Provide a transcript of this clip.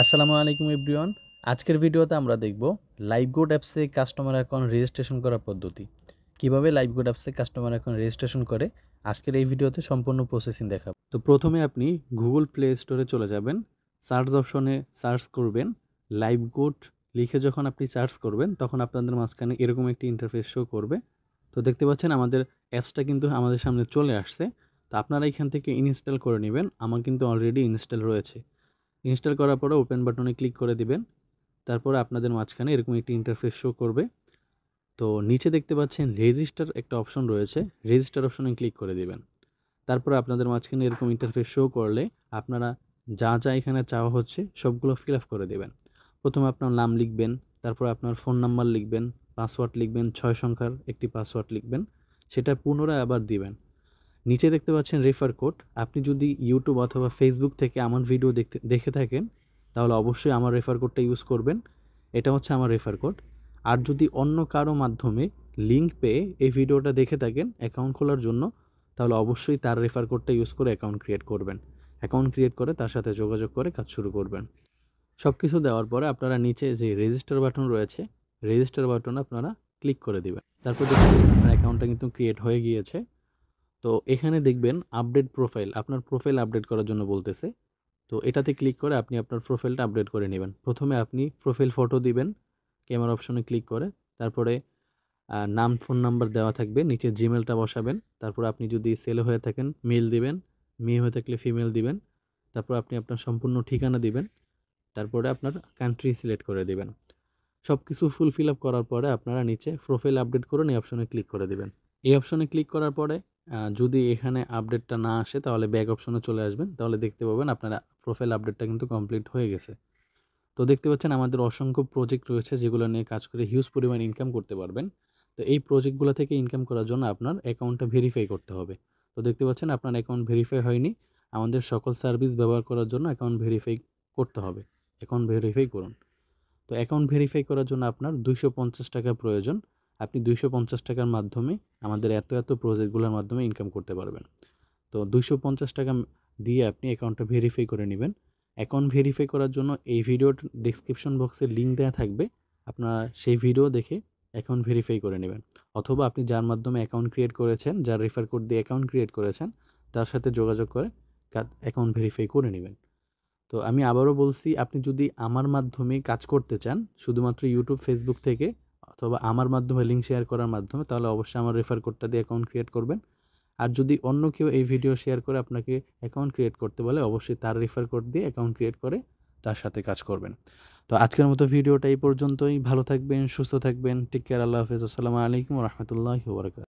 আসসালামু আলাইকুম এভরিওয়ান। আজকের ভিডিওতে আমরা দেখব লাইভগোড অ্যাপসে কাস্টমার অ্যাকাউন্ট রেজিস্ট্রেশন করার পদ্ধতি। কিভাবে লাইভগোড অ্যাপসে কাস্টমার অ্যাকাউন্ট রেজিস্ট্রেশন করে আজকের এই ভিডিওতে সম্পূর্ণ প্রসেসিং দেখাবো। তো প্রথমে আপনি গুগল প্লে স্টোরে চলে যাবেন, সার্চ অপশনে সার্চ করবেন লাইভগোড লিখে যখন আপনি সার্চ করবেন তখন আপনাদের মাঝখানে এরকম একটি ইন্টারফেস শো করবে। তো দেখতে পাচ্ছেন আমাদের অ্যাপসটা কিন্তু আমাদের সামনে চলে আসছে। তো আপনারা এখান থেকে ইনস্টল করে নেবেন। আমার কিন্তু অলরেডি ইনস্টল রয়েছে। ইনস্টল করার পরে ওপেন বাটনে ক্লিক করে দিবেন। তারপরে আপনাদের মাঝখানে এরকম একটি ইন্টারফেস শো করবে। তো নিচে দেখতে পাচ্ছেন রেজিস্টার একটা অপশন রয়েছে, রেজিস্টার অপশনে ক্লিক করে দিবেন। তারপরে আপনাদের মাঝখানে এরকম ইন্টারফেস শো করলে আপনারা যা যা এখানে চাওয়া হচ্ছে সবগুলো ফিল আপ করে দেবেন। প্রথমে আপনার নাম লিখবেন, তারপর আপনার ফোন নাম্বার লিখবেন, পাসওয়ার্ড লিখবেন, 6 সংখ্যার একটি পাসওয়ার্ড লিখবেন, সেটা পুনরায় আবার দিবেন। নিচে দেখতে পাচ্ছেন রেফার কোড। আপনি যদি ইউটিউব অথবা ফেসবুক থেকে আমার ভিডিও দেখে থাকেন তাহলে অবশ্যই আমার রেফার কোডটা ইউজ করবেন। এটা হচ্ছে আমার রেফার কোড। আর যদি অন্য কারো মাধ্যমে লিঙ্ক পেয়ে এই ভিডিওটা দেখে থাকেন অ্যাকাউন্ট খোলার জন্য, তাহলে অবশ্যই তার রেফার কোডটা ইউজ করে অ্যাকাউন্ট ক্রিয়েট করবেন। অ্যাকাউন্ট ক্রিয়েট করে তার সাথে যোগাযোগ করে কাজ শুরু করবেন। সব কিছু দেওয়ার পরে আপনারা নিচে যে রেজিস্টার বাটন রয়েছে, রেজিস্টার বাটনে আপনারা ক্লিক করে দিবেন। তারপর দেখতে পাচ্ছেন আপনার অ্যাকাউন্টটা কিন্তু ক্রিয়েট হয়ে গিয়েছে। তো এখানে দেখবেন আপডেট প্রোফাইল, আপনার প্রোফাইল আপডেট করার জন্য বলতেছে। তো এটাতে ক্লিক করে আপনি আপনার প্রোফাইলটা আপডেট করে নেবেন। প্রথমে আপনি প্রোফাইল ফটো দিবেন ক্যামেরা অপশনে ক্লিক করে। তারপরে নাম ফোন নাম্বার দেওয়া থাকবে, নিচে জিমেলটা বসাবেন। তারপর আপনি যদি ছেলে হয়ে থাকেন মেল দিবেন, মেয়ে হয়ে থাকলে ফিমেল দিবেন। তারপর আপনি আপনার সম্পূর্ণ ঠিকানা দিবেন। তারপরে আপনার কান্ট্রি সিলেক্ট করে দিবেন। সব কিছু ফুলফিল আপ করার পরে আপনারা নিচে প্রোফাইল আপডেট করুন এই অপশনে ক্লিক করে দিবেন। এই অপশনে ক্লিক করার পরে যদি এখানে আপডেটটা না আসে তাহলে ব্যাক অপশনে চলে আসবেন। তাহলে দেখতে পাবেন আপনার প্রোফাইল আপডেটটা কিন্তু কমপ্লিট হয়ে গেছে। তো দেখতে পাচ্ছেন আমাদের অসংখ্য প্রজেক্ট রয়েছে যেগুলো নিয়ে কাজ করে হিউজ পরিমাণ ইনকাম করতে পারবেন। তো এই প্রজেক্টগুলো থেকে ইনকাম করার জন্য আপনার অ্যাকাউন্টটা ভেরিফাই করতে হবে। তো দেখতে পাচ্ছেন আপনার অ্যাকাউন্ট ভেরিফাই হয়নি। আমাদের সকল সার্ভিস ব্যবহার করার জন্য অ্যাকাউন্ট ভেরিফাই করতে হবে। অ্যাকাউন্ট ভেরিফাই করুন। তো অ্যাকাউন্ট ভেরিফাই করার জন্য আপনার 250 টাকা প্রয়োজন। আপনি 250 টাকার মাধ্যমে আমাদের এত প্রজেক্টগুলোর মাধ্যমে ইনকাম করতে পারবেন। তো 250 টাকা দিয়ে আপনি অ্যাকাউন্টটা ভেরিফাই করে নেবেন। অ্যাকাউন্ট ভেরিফাই করার জন্য এই ভিডিওর ডেসক্রিপশন বক্সে লিঙ্ক দেওয়া থাকবে। আপনারা সেই ভিডিও দেখে অ্যাকাউন্ট ভেরিফাই করে নেবেন। অথবা আপনি যার মাধ্যমে অ্যাকাউন্ট ক্রিয়েট করেছেন, যার রেফার কোড দিয়ে অ্যাকাউন্ট ক্রিয়েট করেছেন, তার সাথে যোগাযোগ করে অ্যাকাউন্ট ভেরিফাই করে নেবেন। তো আমি আবারও বলছি, আপনি যদি আমার মাধ্যমে কাজ করতে চান শুধুমাত্র ইউটিউব ফেসবুক থেকে অথবা আমার মাধ্যমে লিঙ্ক শেয়ার করার মাধ্যমে, তাহলে অবশ্যই আমার রেফার কোডটা দিয়ে অ্যাকাউন্ট ক্রিয়েট করবেন। আর যদি অন্য কেউ এই ভিডিও শেয়ার করে আপনাকে অ্যাকাউন্ট ক্রিয়েট করতে বলে, অবশ্যই তার রেফার কোড দিয়ে অ্যাকাউন্ট ক্রিয়েট করে তার সাথে কাজ করবেন। তো আজকের মতো ভিডিওটা এই পর্যন্তই। ভালো থাকবেন, সুস্থ থাকবেন। Take care. আল্লাহ হাফেজ। আসসালামু আলাইকুম ওয়া রাহমাতুল্লাহি ওয়া বারাকাতুহু।